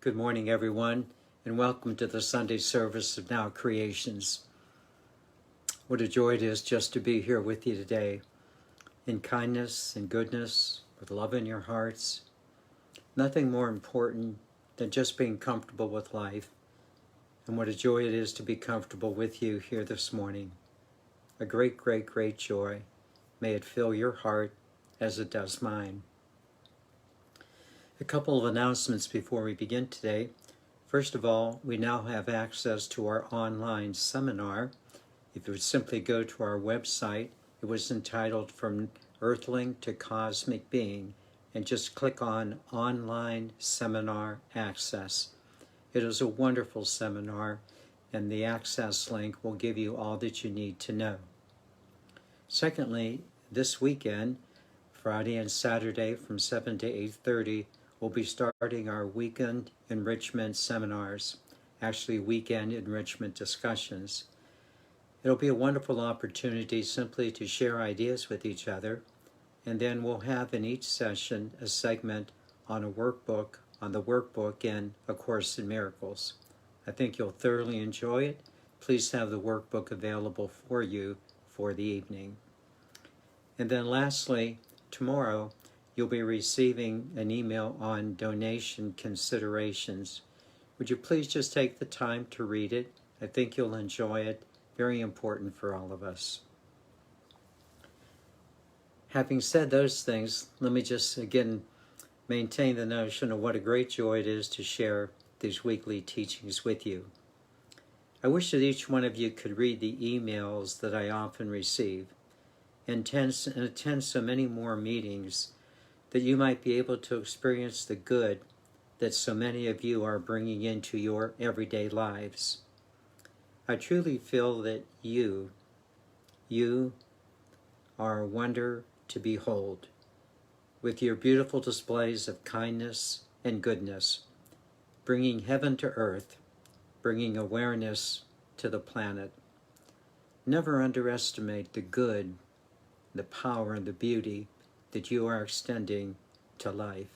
Good morning, everyone, and welcome to the Sunday service of Now Creations. What a joy it is just to be here with you today, in kindness and goodness, with love in your hearts. Nothing more important than just being comfortable with life, and what a joy it is to be comfortable with you here this morning. A great, great, great joy. May it fill your heart as it does mine. A couple of announcements before we begin today. First of all, we now have access to our online seminar. If you would simply go to our website, it was entitled From Earthling to Cosmic Being, and just click on Online Seminar Access. It is a wonderful seminar, and the access link will give you all that you need to know. Secondly, this weekend, Friday and Saturday from 7 to 8:30, we'll be starting our weekend enrichment seminars, actually weekend enrichment discussions. It'll be a wonderful opportunity simply to share ideas with each other, and then we'll have in each session a segment on the workbook in A Course in Miracles. I think you'll thoroughly enjoy it. Please have the workbook available for you for the evening. And then lastly, tomorrow, you'll be receiving an email on donation considerations. Would you please just take the time to read it? I think you'll enjoy it. Very important for all of us. Having said those things, let me just again maintain the notion of what a great joy it is to share these weekly teachings with you. I wish that each one of you could read the emails that I often receive and attend so many more meetings, that you might be able to experience the good that so many of you are bringing into your everyday lives. I truly feel that you are a wonder to behold, with your beautiful displays of kindness and goodness, bringing heaven to earth, bringing awareness to the planet. Never underestimate the good, the power, and the beauty that you are extending to life.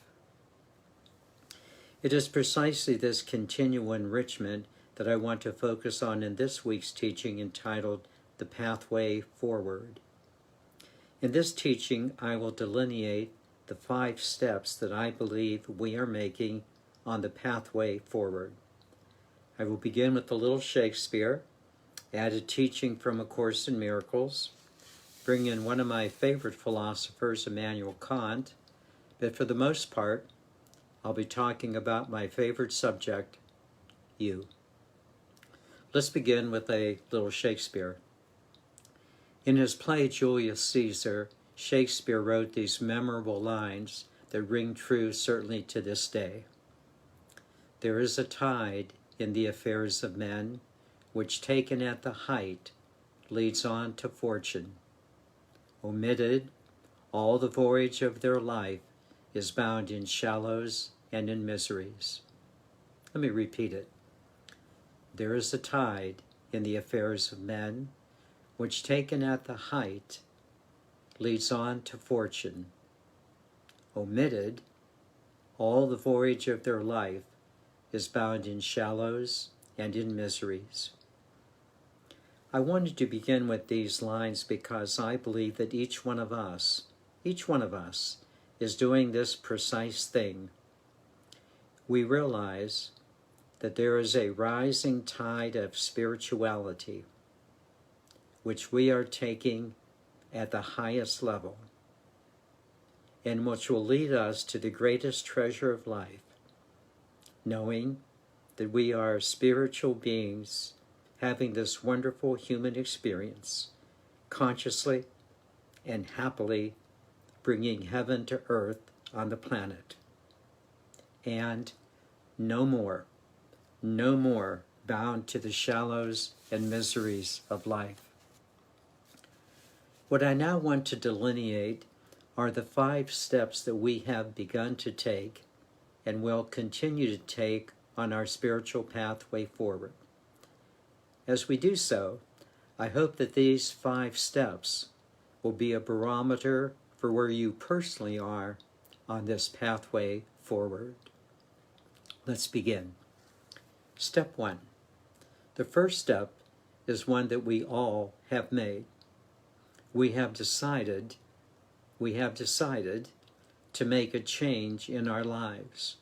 It is precisely this continual enrichment that I want to focus on in this week's teaching entitled The Pathway Forward. In this teaching, I will delineate the 5 steps that I believe we are making on the pathway forward. I will begin with a little Shakespeare, add a teaching from A Course in Miracles, bring in one of my favorite philosophers, Immanuel Kant, but for the most part, I'll be talking about my favorite subject, you. Let's begin with a little Shakespeare. In his play Julius Caesar, Shakespeare wrote these memorable lines that ring true certainly to this day. There is a tide in the affairs of men, which taken at the height leads on to fortune. Omitted, all the voyage of their life is bound in shallows and in miseries. Let me repeat it. There is a tide in the affairs of men, which taken at the height leads on to fortune. Omitted, all the voyage of their life is bound in shallows and in miseries. I wanted to begin with these lines because I believe that each one of us is doing this precise thing. We realize that there is a rising tide of spirituality, which we are taking at the highest level, and which will lead us to the greatest treasure of life, knowing that we are spiritual beings having this wonderful human experience, consciously and happily bringing heaven to earth on the planet. And no more bound to the shallows and miseries of life. What I now want to delineate are the 5 steps that we have begun to take and will continue to take on our spiritual pathway forward. As we do so, I hope that these 5 steps will be a barometer for where you personally are on this pathway forward. Let's begin. Step 1. The first step is one that we all have made. We have decided to make a change in our lives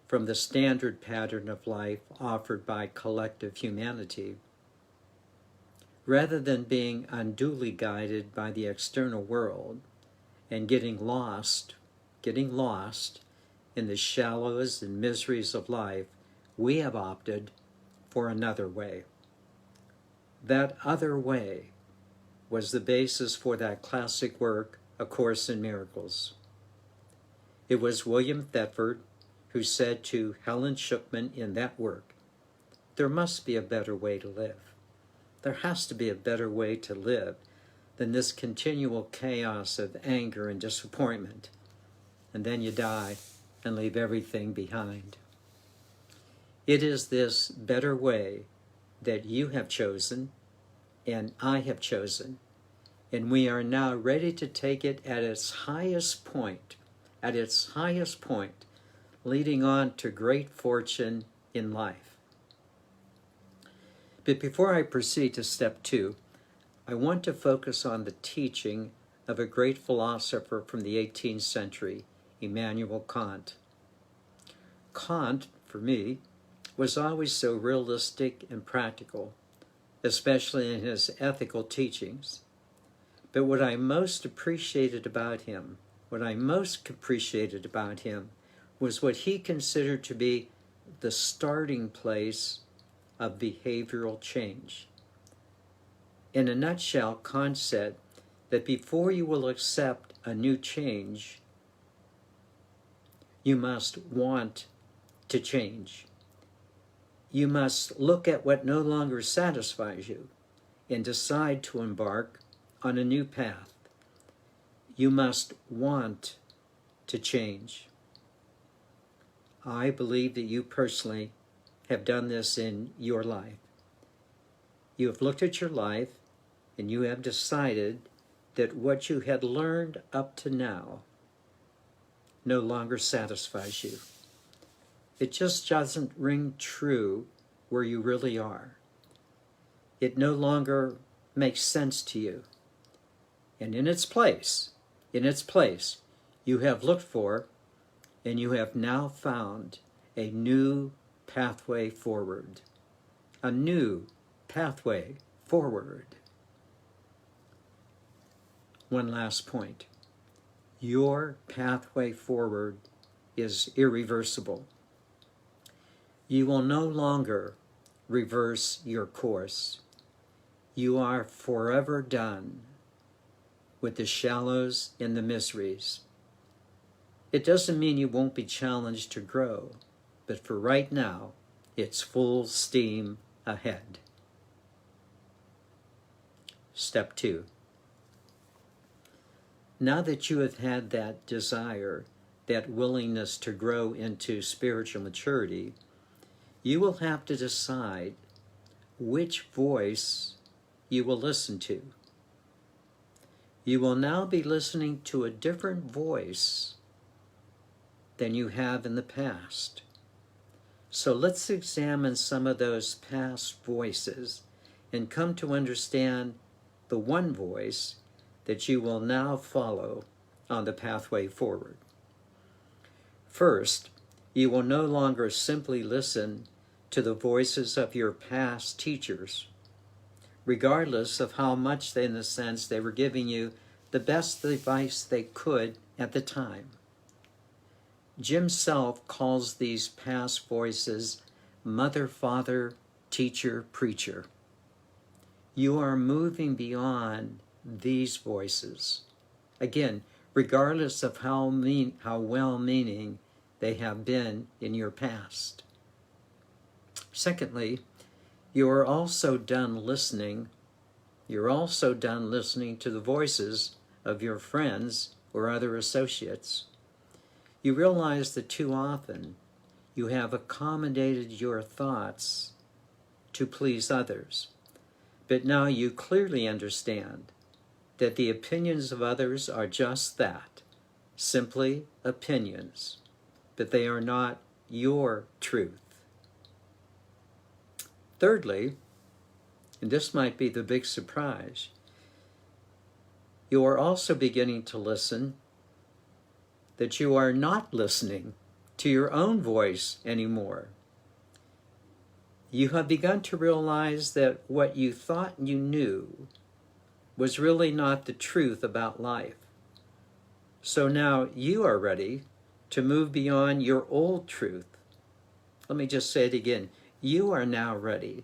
from the standard pattern of life offered by collective humanity. Rather than being unduly guided by the external world and getting lost in the shallows and miseries of life, we have opted for another way. That other way was the basis for that classic work, A Course in Miracles. It was William Thetford who said to Helen Schucman in that work, "There must be a better way to live. There has to be a better way to live than this continual chaos of anger and disappointment." And then you die and leave everything behind. It is this better way that you have chosen and I have chosen, and we are now ready to take it at its highest point, leading on to great fortune in life. But before I proceed to step 2, I want to focus on the teaching of a great philosopher from the 18th century, Immanuel Kant. Kant, for me, was always so realistic and practical, especially in his ethical teachings. But what I most appreciated about him was what he considered to be the starting place of behavioral change. In a nutshell, Kant said that before you will accept a new change, you must want to change. You must look at what no longer satisfies you and decide to embark on a new path. You must want to change. I believe that you personally have done this in your life. You have looked at your life and you have decided that what you had learned up to now no longer satisfies you. It just doesn't ring true where you really are. It no longer makes sense to you. And in its place, you have looked for and you have now found a new pathway forward. A new pathway forward. One last point. Your pathway forward is irreversible. You will no longer reverse your course. You are forever done with the shallows and the miseries. It doesn't mean you won't be challenged to grow, but for right now, it's full steam ahead. Step 2. Now that you have had that desire, that willingness to grow into spiritual maturity, you will have to decide which voice you will listen to. You will now be listening to a different voice than you have in the past. So let's examine some of those past voices and come to understand the one voice that you will now follow on the pathway forward. First, you will no longer simply listen to the voices of your past teachers, regardless of how much, in a sense, they were giving you the best advice they could at the time. Jim Self calls these past voices mother, father, teacher, preacher. You are moving beyond these voices. Again, regardless of how well-meaning they have been in your past. Secondly, you are also done listening. You're also done listening to the voices of your friends or other associates. You realize that too often you have accommodated your thoughts to please others. But now you clearly understand that the opinions of others are just that, simply opinions, but they are not your truth. Thirdly, and this might be the big surprise, you are also beginning to listen that you are not listening to your own voice anymore. You have begun to realize that what you thought you knew was really not the truth about life. So now you are ready to move beyond your old truth. Let me just say it again. You are now ready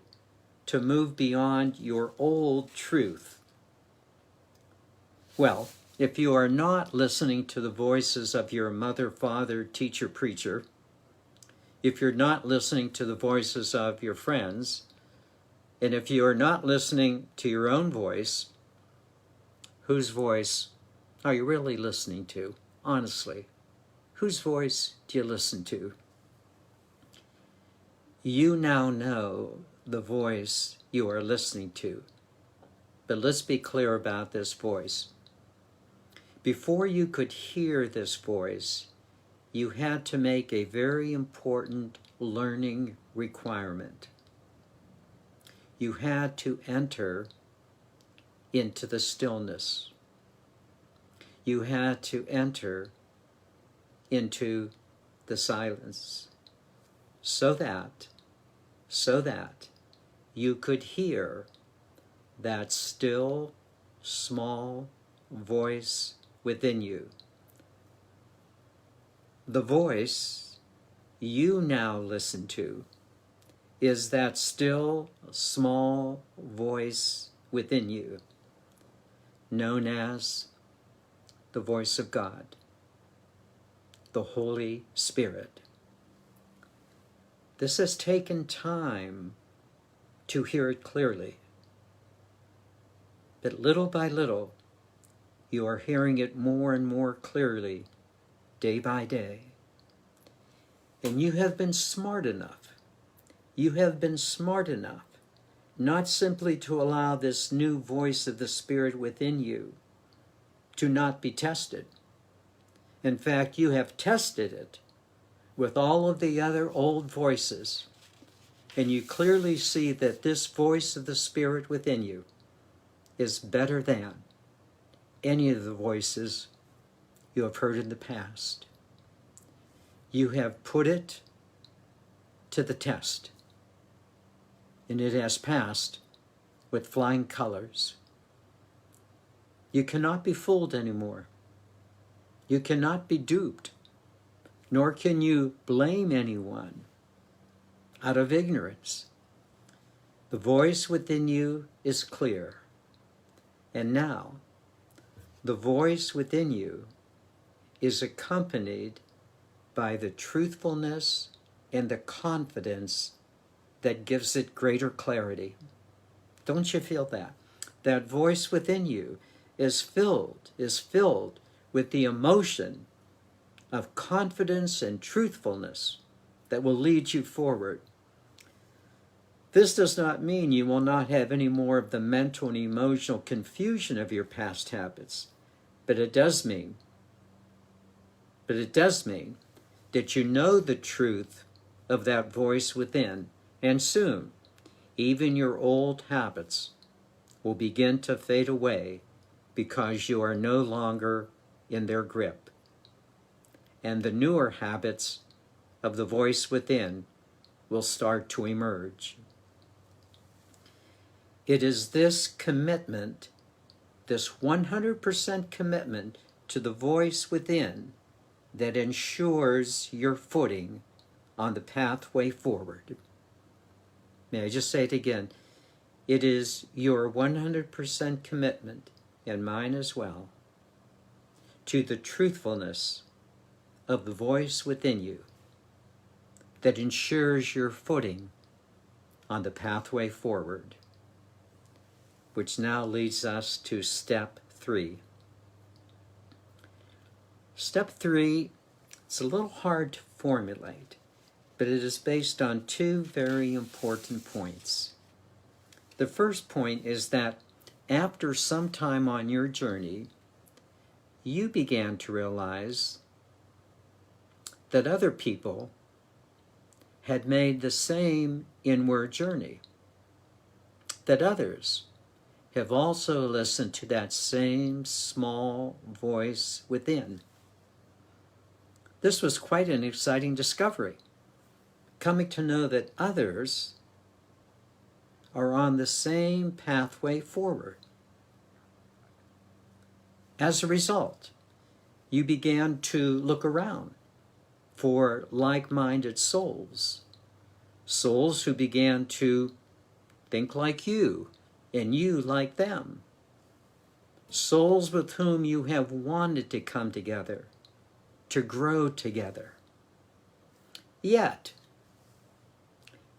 to move beyond your old truth. Well, if you are not listening to the voices of your mother, father, teacher, preacher, if you're not listening to the voices of your friends, and if you are not listening to your own voice, whose voice are you really listening to? Honestly, whose voice do you listen to? You now know the voice you are listening to. But let's be clear about this voice. Before you could hear this voice, you had to make a very important learning requirement. You had to enter into the stillness. You had to enter into the silence so that you could hear that still, small voice within you. The voice you now listen to is that still, small voice within you, known as the voice of God, the Holy Spirit. This has taken time to hear it clearly, but little by little, you are hearing it more and more clearly, day by day. And you have been smart enough not simply to allow this new voice of the Spirit within you to not be tested. In fact, you have tested it with all of the other old voices, and you clearly see that this voice of the Spirit within you is better than any of the voices you have heard in the past. You have put it to the test, and it has passed with flying colors. You cannot be fooled anymore. You cannot be duped, nor can you blame anyone out of ignorance. The voice within you is clear, and now the voice within you is accompanied by the truthfulness and the confidence that gives it greater clarity. Don't you feel that? That voice within you is filled with the emotion of confidence and truthfulness that will lead you forward. This does not mean you will not have any more of the mental and emotional confusion of your past habits, but it does mean that you know the truth of that voice within, and soon even your old habits will begin to fade away because you are no longer in their grip. And the newer habits of the voice within will start to emerge. It is this commitment, this 100% commitment to the voice within, that ensures your footing on the pathway forward. May I just say it again? It is your 100% commitment, and mine as well, to the truthfulness of the voice within you that ensures your footing on the pathway forward, which now leads us to step 3. Step 3, it's a little hard to formulate, but it is based on 2 very important points. The first point is that after some time on your journey, you began to realize that other people had made the same inward journey, that others have also listened to that same small voice within. This was quite an exciting discovery, coming to know that others are on the same pathway forward. As a result, you began to look around for like-minded souls, souls who began to think like you and you like them, souls with whom you have wanted to come together, to grow together. Yet,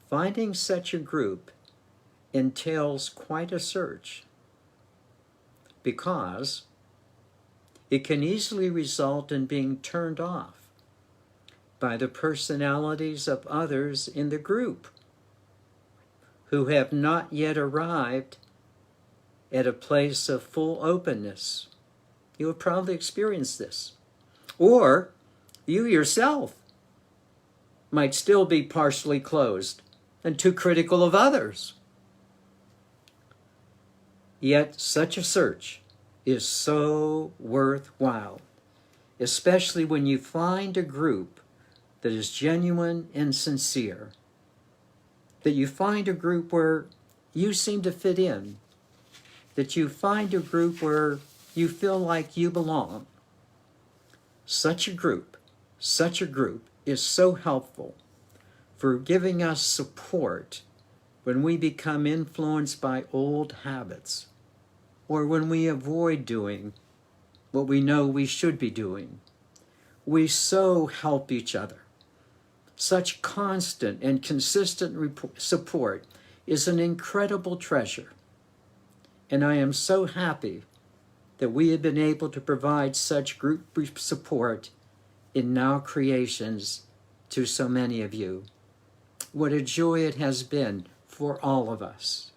finding such a group entails quite a search, because it can easily result in being turned off by the personalities of others in the group who have not yet arrived at a place of full openness. You have probably experienced this. Or you yourself might still be partially closed and too critical of others. Yet such a search is so worthwhile, especially when you find a group that is genuine and sincere, that you find a group where you seem to fit in, that you find a group where you feel like you belong. Such a group is so helpful for giving us support when we become influenced by old habits, or when we avoid doing what we know we should be doing. We so help each other. Such constant and consistent support is an incredible treasure. And I am so happy that we have been able to provide such group support in Now Creations to so many of you. What a joy it has been for all of us.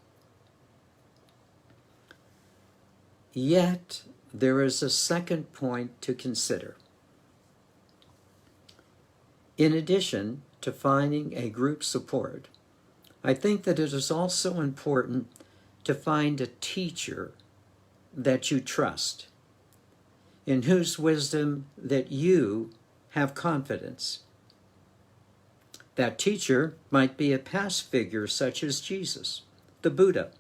Yet, there is a second point to consider. In addition to finding a group support, I think that it is also important to find a teacher that you trust, in whose wisdom that you have confidence. That teacher might be a past figure such as Jesus, the Buddha,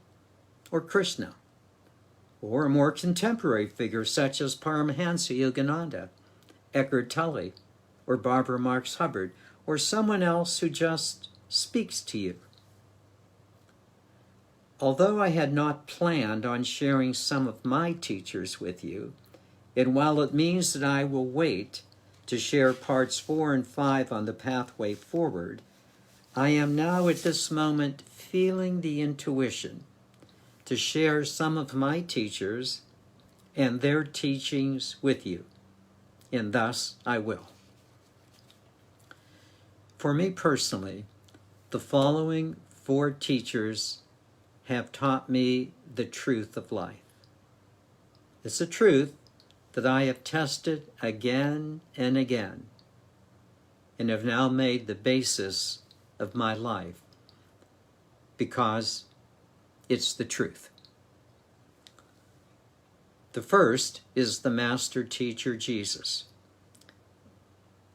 or Krishna, or a more contemporary figure such as Paramahansa Yogananda, Eckhart Tolle, or Barbara Marx Hubbard, or someone else who just speaks to you. Although I had not planned on sharing some of my teachers with you, and while it means that I will wait to share parts 4 and 5 on the pathway forward, I am now at this moment feeling the intuition to share some of my teachers and their teachings with you, and thus I will. For me personally, the following 4 teachers have taught me the truth of life. It's a truth that I have tested again and again, and have now made the basis of my life, because it's the truth. The first is the master teacher, Jesus.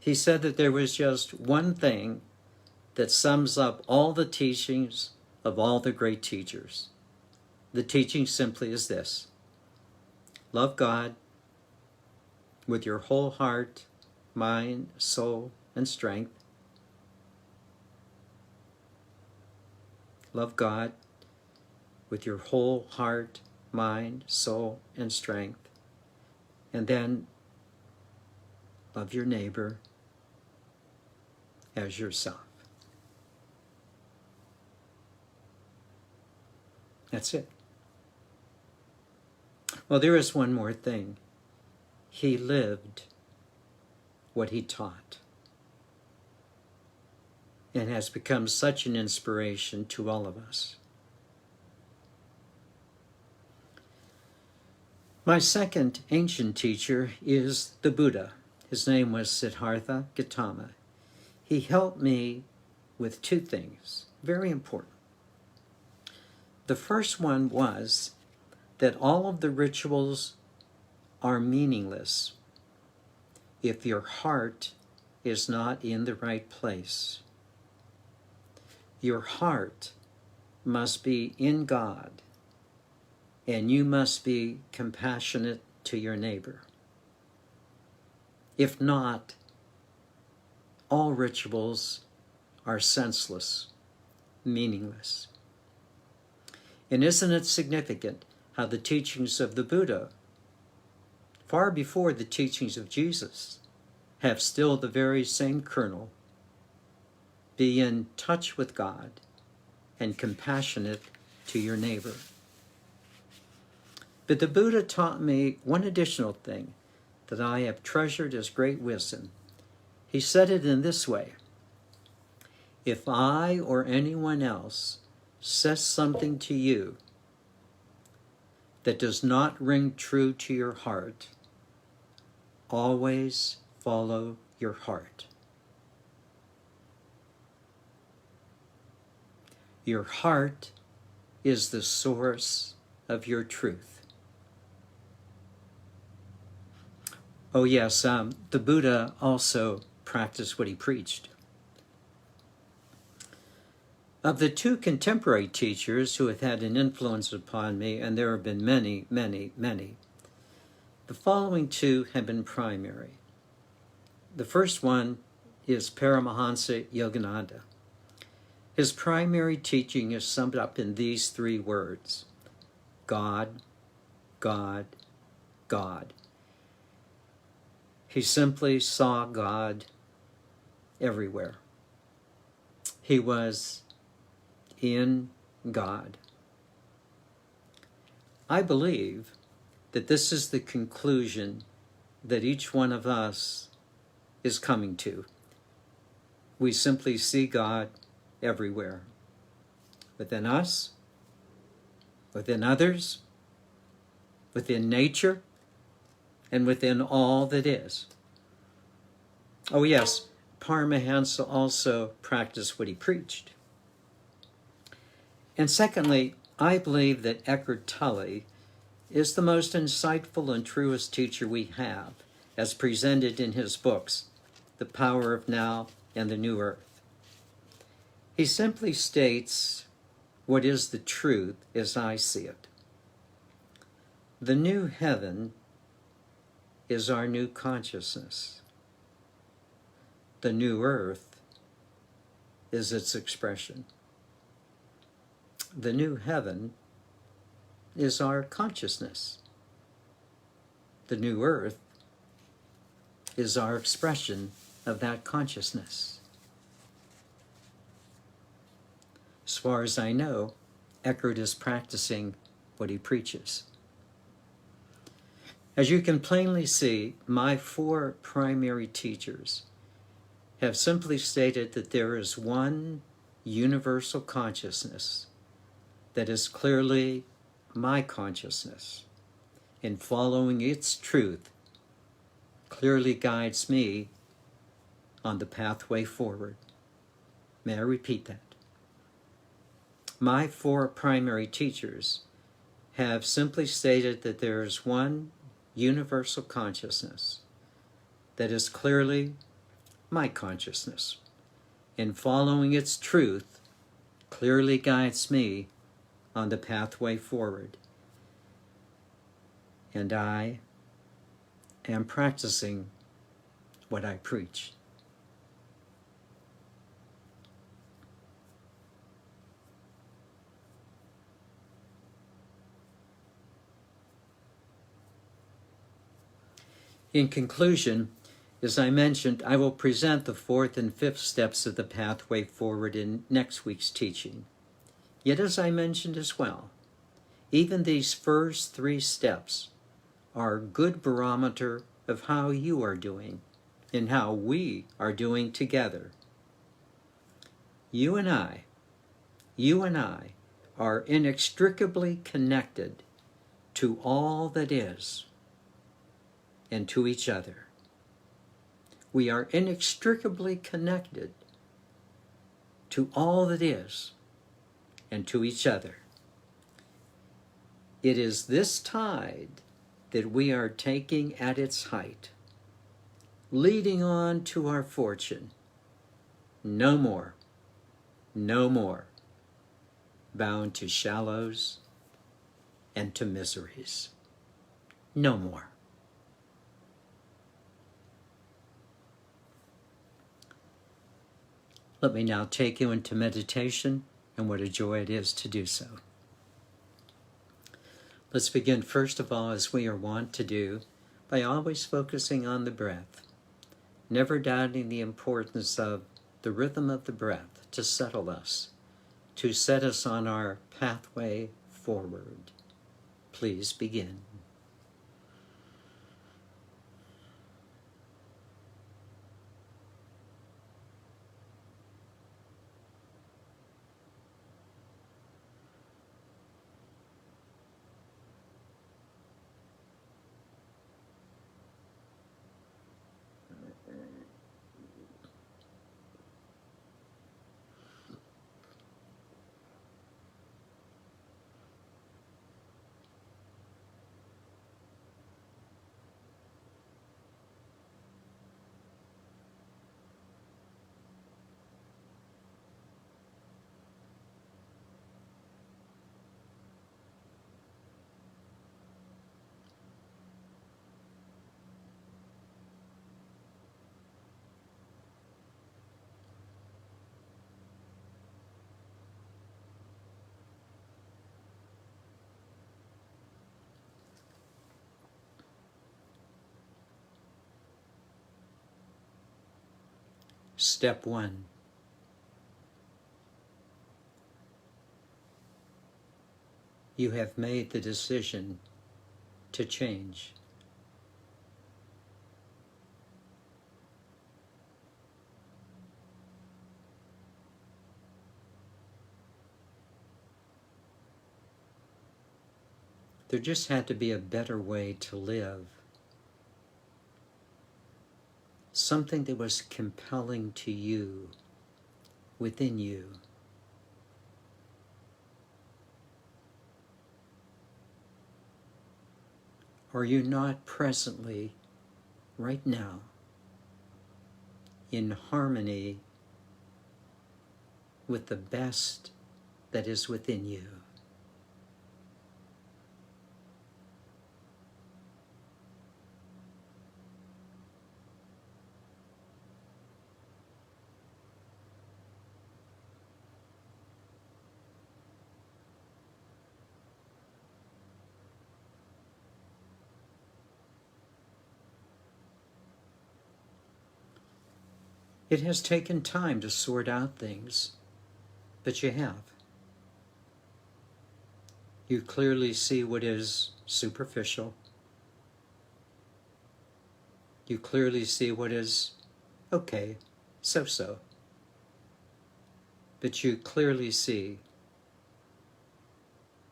He said that there was just one thing that sums up all the teachings of all the great teachers. The teaching simply is this: love God with your whole heart, mind, soul, and strength. Love God with your whole heart, mind, soul, and strength. And then love your neighbor as yourself. That's it. Well, there is one more thing. He lived what he taught, and has become such an inspiration to all of us. My second ancient teacher is the Buddha. His name was Siddhartha Gautama. He helped me with two things, very important. The first one was that all of the rituals are meaningless if your heart is not in the right place. Your heart must be in God, and you must be compassionate to your neighbor. If not, all rituals are senseless, meaningless. And isn't it significant how the teachings of the Buddha, far before the teachings of Jesus, have still the very same kernel: be in touch with God and compassionate to your neighbor. But the Buddha taught me one additional thing that I have treasured as great wisdom. He said it in this way: if I or anyone else says something to you that does not ring true to your heart, always follow your heart. Your heart is the source of your truth. Oh yes, the Buddha also practiced what he preached. Of the two contemporary teachers who have had an influence upon me, and there have been many, many, many, the following two have been primary. The first one is Paramahansa Yogananda. His primary teaching is summed up in these three words: God, God, God. He simply saw God everywhere. He was in God. I believe that this is the conclusion that each one of us is coming to. We simply see God everywhere, within us, within others, within nature, and within all that is. Oh yes, Paramahansa also practiced what he preached. And secondly, I believe that Eckhart Tolle is the most insightful and truest teacher we have, as presented in his books, The Power of Now and The New Earth. He simply states what is the truth as I see it. The new heaven is our new consciousness. The new earth is its expression. The new heaven is our consciousness. The new earth is our expression of that consciousness. As far as I know, Eckhart is practicing what he preaches. As you can plainly see, my four primary teachers have simply stated that there is one universal consciousness that is clearly my consciousness, and following its truth clearly guides me on the pathway forward. May I repeat that? My four primary teachers have simply stated that there is one universal consciousness that is clearly my consciousness, and following its truth clearly guides me on the pathway forward. And I am practicing what I preach. In conclusion, as I mentioned, I will present the fourth and fifth steps of the pathway forward in next week's teaching. Yet, as I mentioned as well, even these first three steps are a good barometer of how you are doing and how we are doing together. You and I are inextricably connected to all that is and to each other. We are inextricably connected to all that is and to each other. It is this tide that we are taking at its height, leading on to our fortune. No more, no more, bound to shallows and to miseries. No more. Let me now take you into meditation, and what a joy it is to do so. Let's begin, first of all, as we are wont to do, by always focusing on the breath, never doubting the importance of the rhythm of the breath to settle us, to set us on our pathway forward. Please begin. Step 1. You have made the decision to change. There just had to be a better way to live. Something that was compelling to you, within you. Are you not presently, right now, in harmony with the best that is within you? It has taken time to sort out things, but you have. You clearly see what is superficial. You clearly see what is okay, so-so. But you clearly see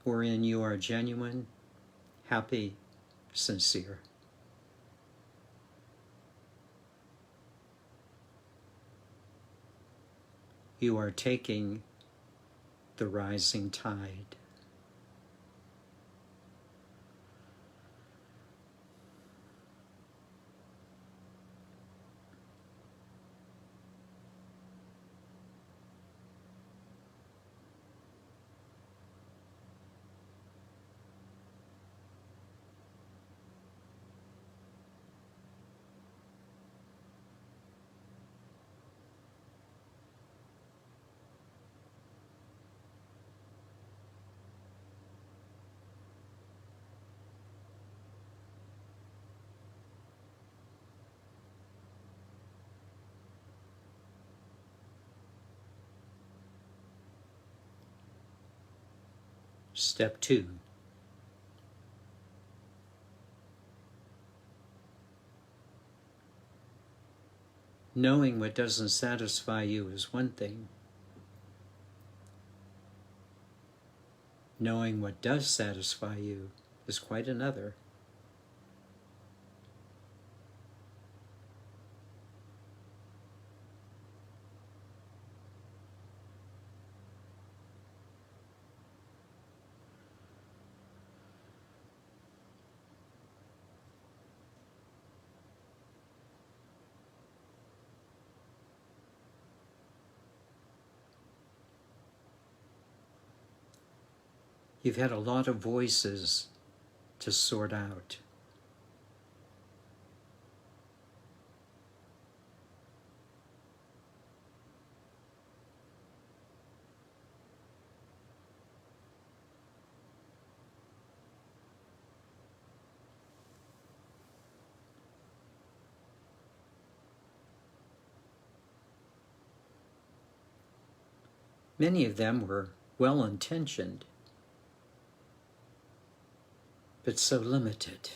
wherein you are genuine, happy, sincere. You are taking the rising tide. Step 2. Knowing what doesn't satisfy you is one thing. Knowing what does satisfy you is quite another. You've had a lot of voices to sort out. Many of them were well-intentioned, but so limited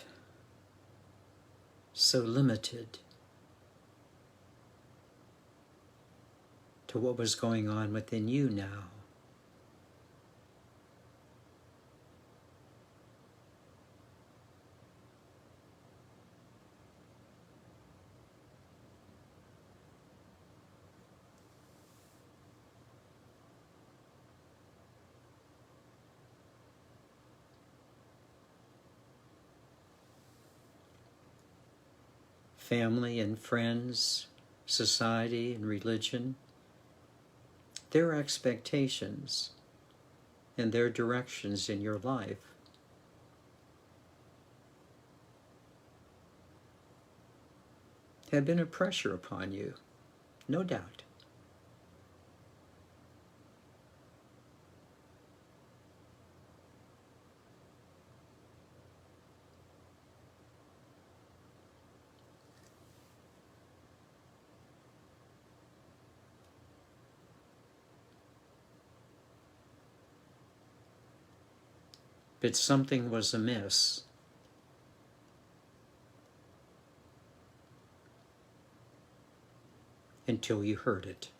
to what was going on within you now. Family and friends, society and religion, their expectations and their directions in your life have been a pressure upon you, no doubt. But something was amiss. Until you heard it.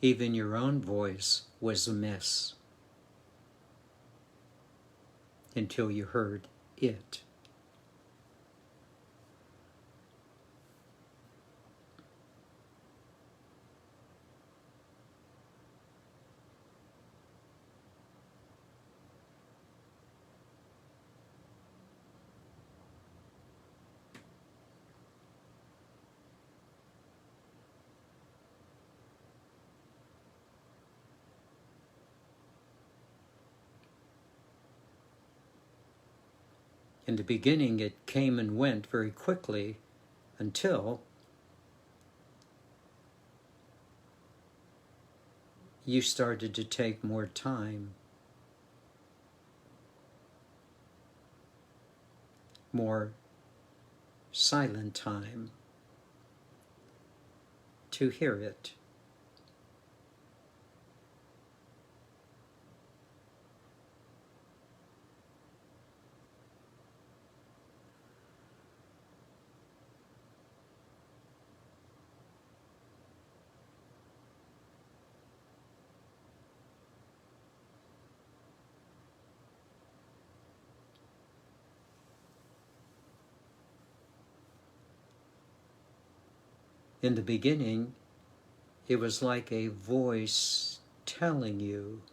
Even your own voice was amiss until you heard it. In the beginning, it came and went very quickly until you started to take more time, more silent time to hear it. In the beginning, it was like a voice telling you,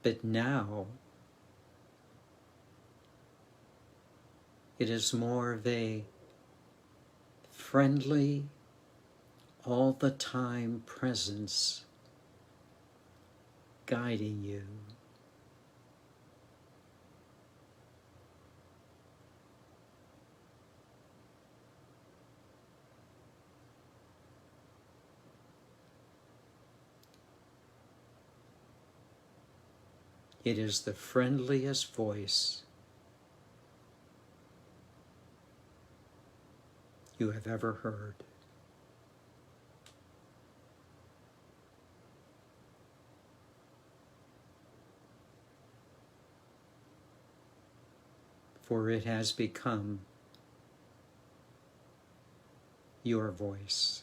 but now it is more of a friendly, all the time presence guiding you. It is the friendliest voice you have ever heard. for it has become your voice.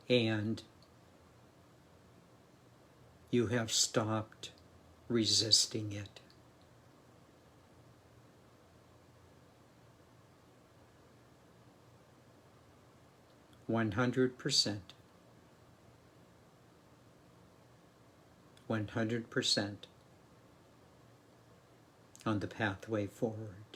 And you have stopped resisting it. One 100%. 100% on the pathway forward.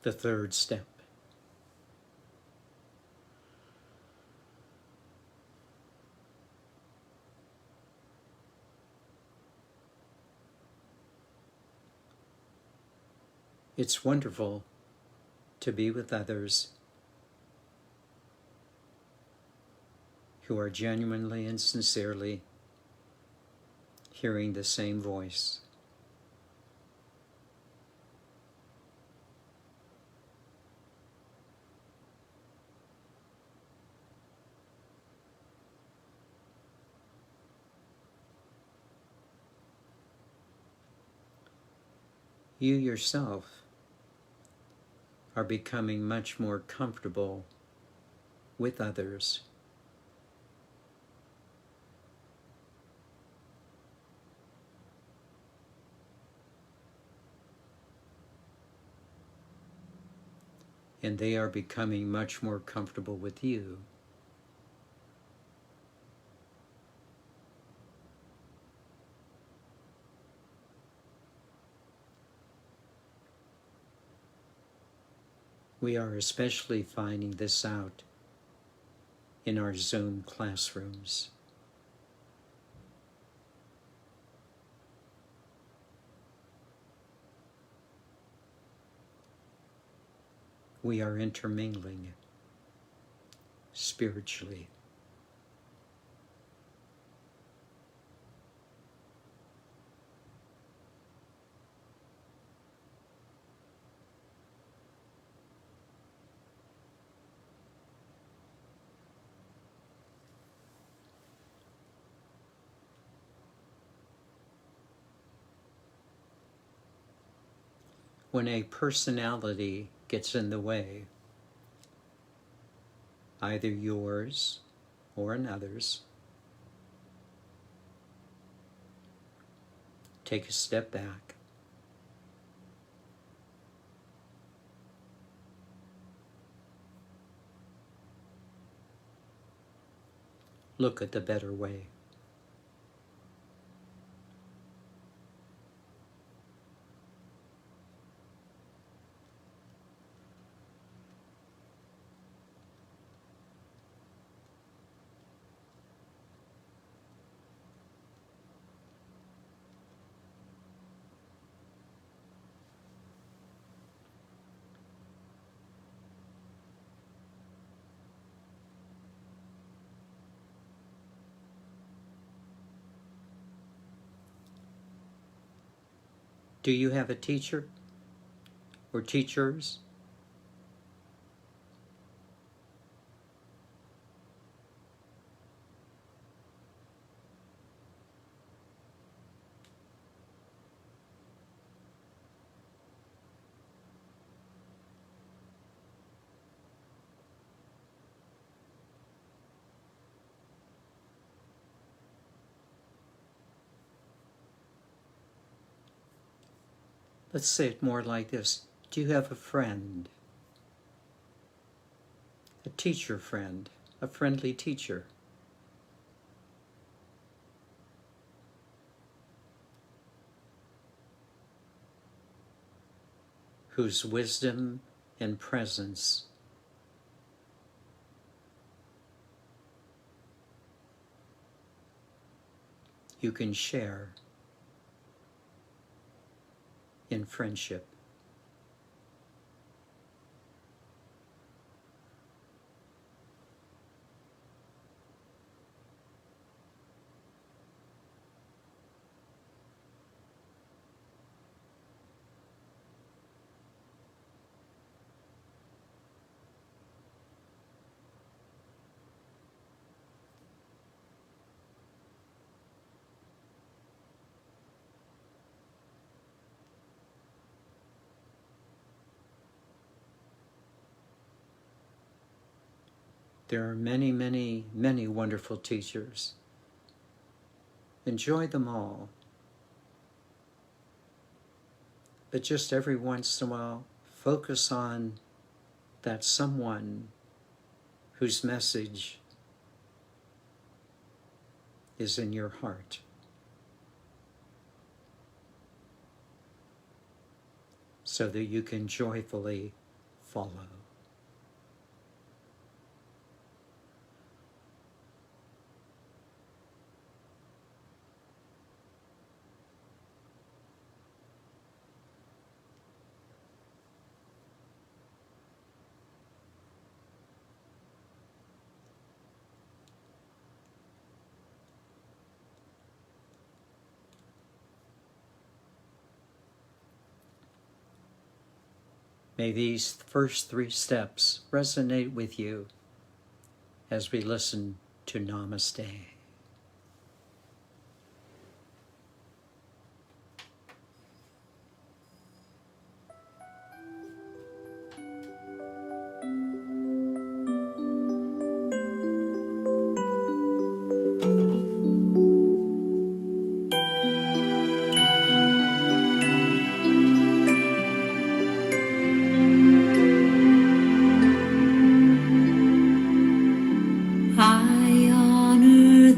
The third step. It's wonderful to be with others who are genuinely and sincerely hearing the same voice. You yourself are becoming much more comfortable with others. And they are becoming much more comfortable with you. We are especially finding this out in our Zoom classrooms. We are intermingling spiritually. When a personality gets in the way, either yours or another's, take a step back. Look at the better way. Do you have a teacher or teachers? Let's say it more like this. Do you have a friend? A teacher friend, a friendly teacher? Whose wisdom and presence you can share in friendship. There are many, many, many wonderful teachers. Enjoy them all. But just every once in a while, focus on that someone whose message is in your heart. So that you can joyfully follow. May these first 3 steps resonate with you as we listen to Namaste. I honor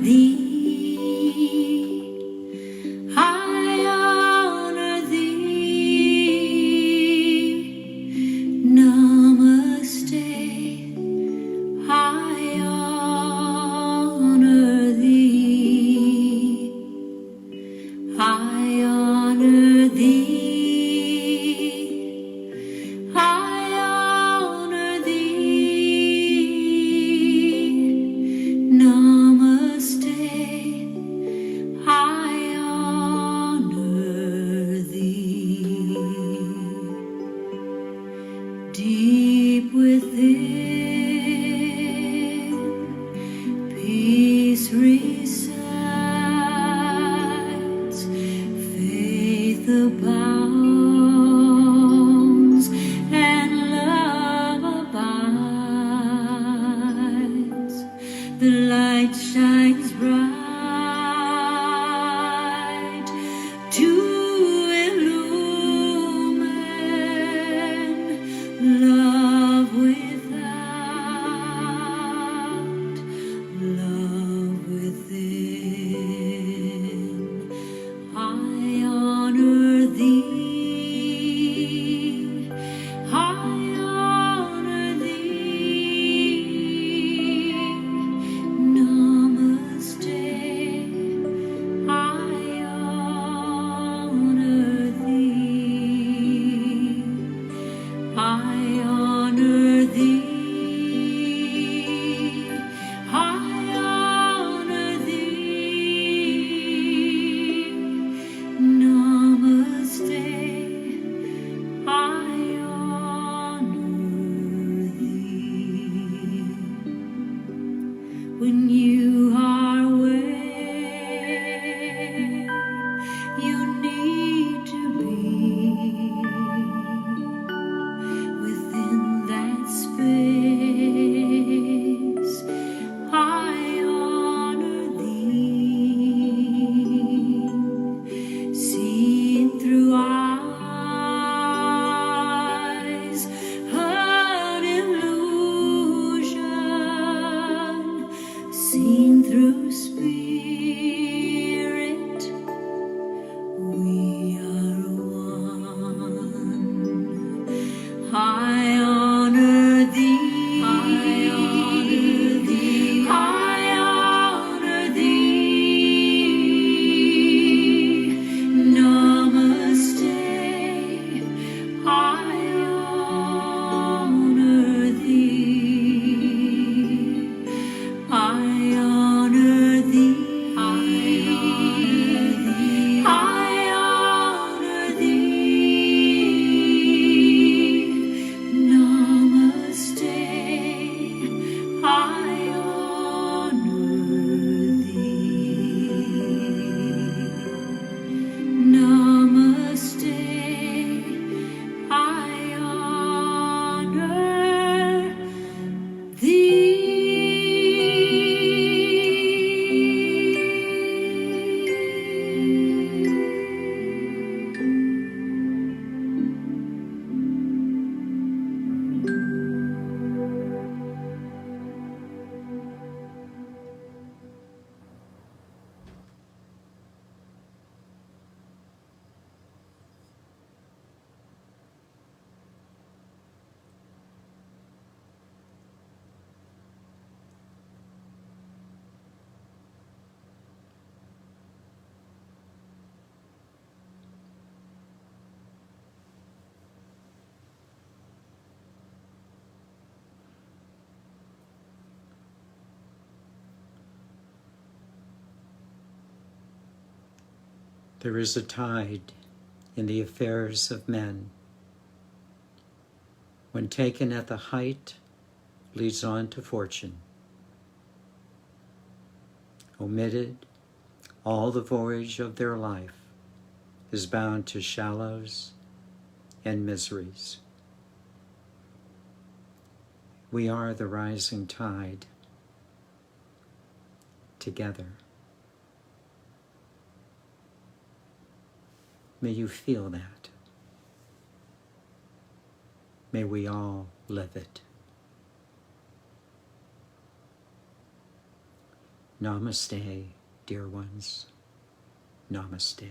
There is a tide in the affairs of men. When taken at the height, leads on to fortune. Omitted, all the voyage of their life is bound to shallows and miseries. We are the rising tide together. May you feel that. May we all live it. Namaste, dear ones. Namaste.